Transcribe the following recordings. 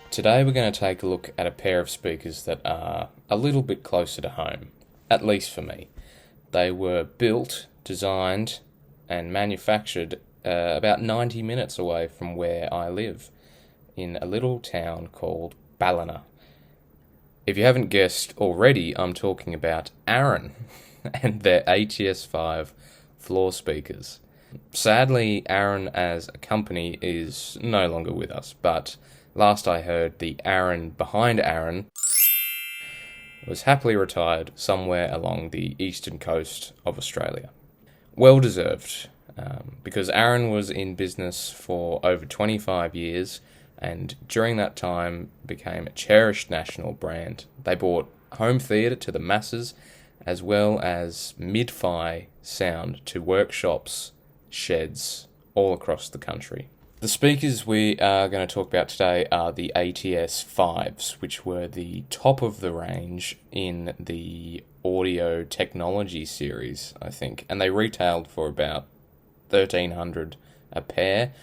Today we're going to take a look at a pair of speakers that are a little bit closer to home, at least for me. They were built, designed and manufactured about 90 minutes away from where I live, in a little town called Ballina. If you haven't guessed already, I'm talking about Aaron and their ATS-5 floor speakers. Sadly, Aaron as a company is no longer with us, but last I heard, the Aaron behind Aaron was happily retired somewhere along the eastern coast of Australia. Well deserved, because Aaron was in business for over 25 years and during that time became a cherished national brand. They brought home theatre to the masses as well as mid-fi sound to workshops, sheds all across the country. The speakers we are going to talk about today are the ATS-5s, which were the top of the range in the audio technology series, I think, and they retailed for about $1,300 a pair.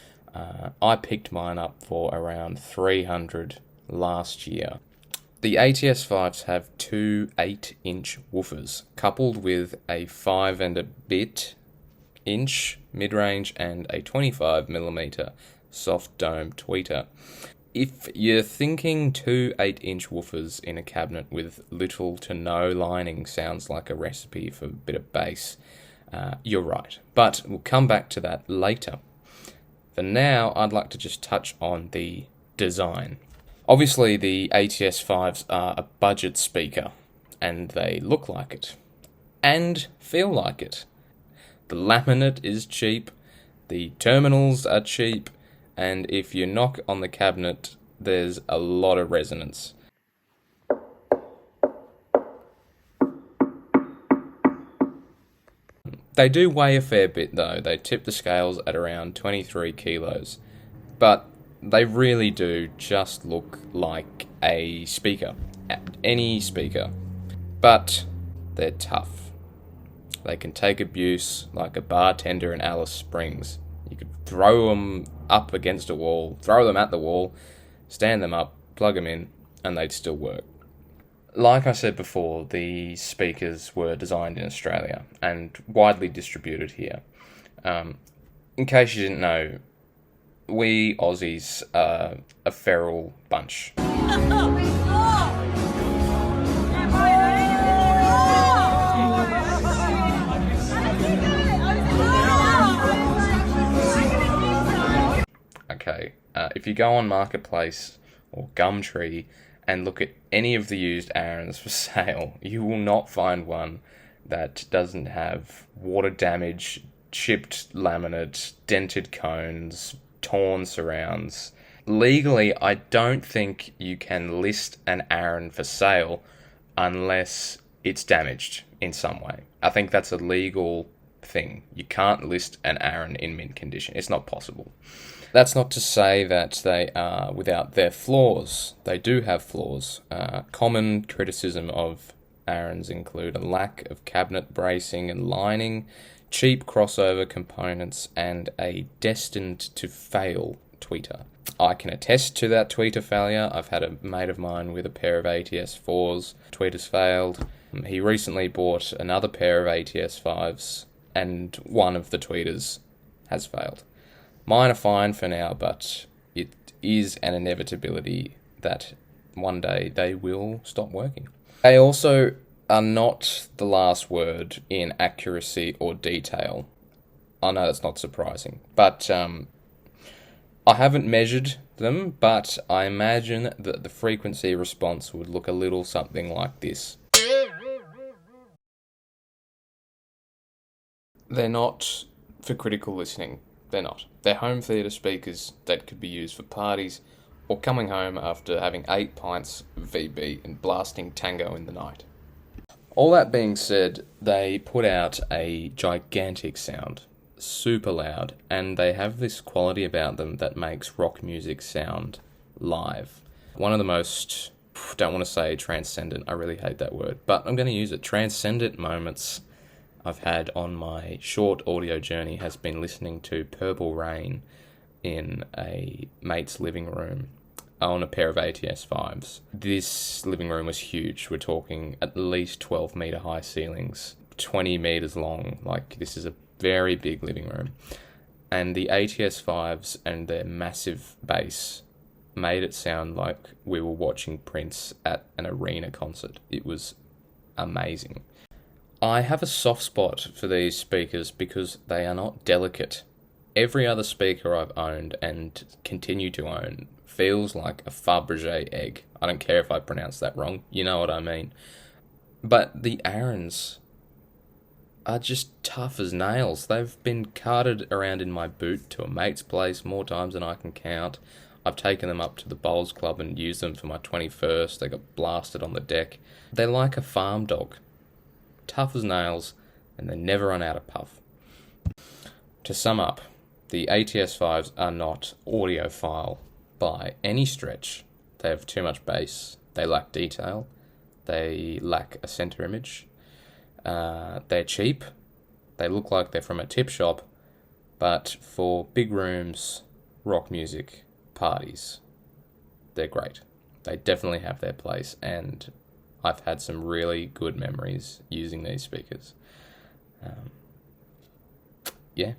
I picked mine up for around $300 last year. The ATS-5s have two 8-inch woofers, coupled with a 5 and a bit inch mid-range and a 25mm soft dome tweeter. If you're thinking two 8-inch woofers in a cabinet with little to no lining sounds like a recipe for a bit of bass, you're right. But we'll come back to that later. For now, I'd like to just touch on the design. Obviously, the ATS-5s are a budget speaker, and they look like it, and feel like it. The laminate is cheap, the terminals are cheap, and if you knock on the cabinet, there's a lot of resonance. They do weigh a fair bit though. They tip the scales at around 23 kilos, but they really do just look like a speaker, any speaker, but they're tough. They can take abuse like a bartender in Alice Springs. You could throw them up against a wall, throw them at the wall, stand them up, plug them in, and they'd still work. Like I said before, the speakers were designed in Australia and widely distributed here. In case you didn't know, we Aussies are a feral bunch. Okay, if you go on Marketplace or Gumtree and look at any of the used Aarons for sale, you will not find one that doesn't have water damage, chipped laminate, dented cones, torn surrounds. Legally, I don't think you can list an Aaron for sale unless it's damaged in some way. I think that's a legal thing. You can't list an Aaron in mint condition. It's not possible. That's not to say that they are without their flaws. They do have flaws. Common criticism of Aarons include a lack of cabinet bracing and lining, cheap crossover components, and a destined-to-fail tweeter. I can attest to that tweeter failure. I've had a mate of mine with a pair of ATS-4s. Tweeters failed. He recently bought another pair of ATS-5s, and one of the tweeters has failed. Mine are fine for now, but it is an inevitability that one day they will stop working. They also are not the last word in accuracy or detail. I know that's not surprising, but I haven't measured them, but I imagine that the frequency response would look a little something like this. They're not for critical listening. They're not. They're home theatre speakers that could be used for parties or coming home after having 8 pints of VB and blasting tango in the night. All that being said, they put out a gigantic sound, super loud, and they have this quality about them that makes rock music sound live. One of the most, don't want to say transcendent, I really hate that word, but I'm going to use it, transcendent moments I've had on my short audio journey has been listening to Purple Rain in a mate's living room on a pair of ATS-5s. This living room was huge. We're talking at least 12 metre high ceilings, 20 metres long. Like, this is a very big living room. And the ATS-5s and their massive bass made it sound like we were watching Prince at an arena concert. It was amazing. I have a soft spot for these speakers because they are not delicate. Every other speaker I've owned and continue to own feels like a Fabergé egg. I don't care if I pronounce that wrong. You know what I mean. But the Aarons are just tough as nails. They've been carted around in my boot to a mate's place more times than I can count. I've taken them up to the bowls club and used them for my 21st. They got blasted on the deck. They're like a farm dog. Tough as nails, and they never run out of puff. To sum up, the ATS-5s are not audiophile by any stretch. They have too much bass. They lack detail. They lack a center image. They're cheap. They look like they're from a tip shop, but for big rooms, rock music, parties, they're great. They definitely have their place, and I've had some really good memories using these speakers. Yeah.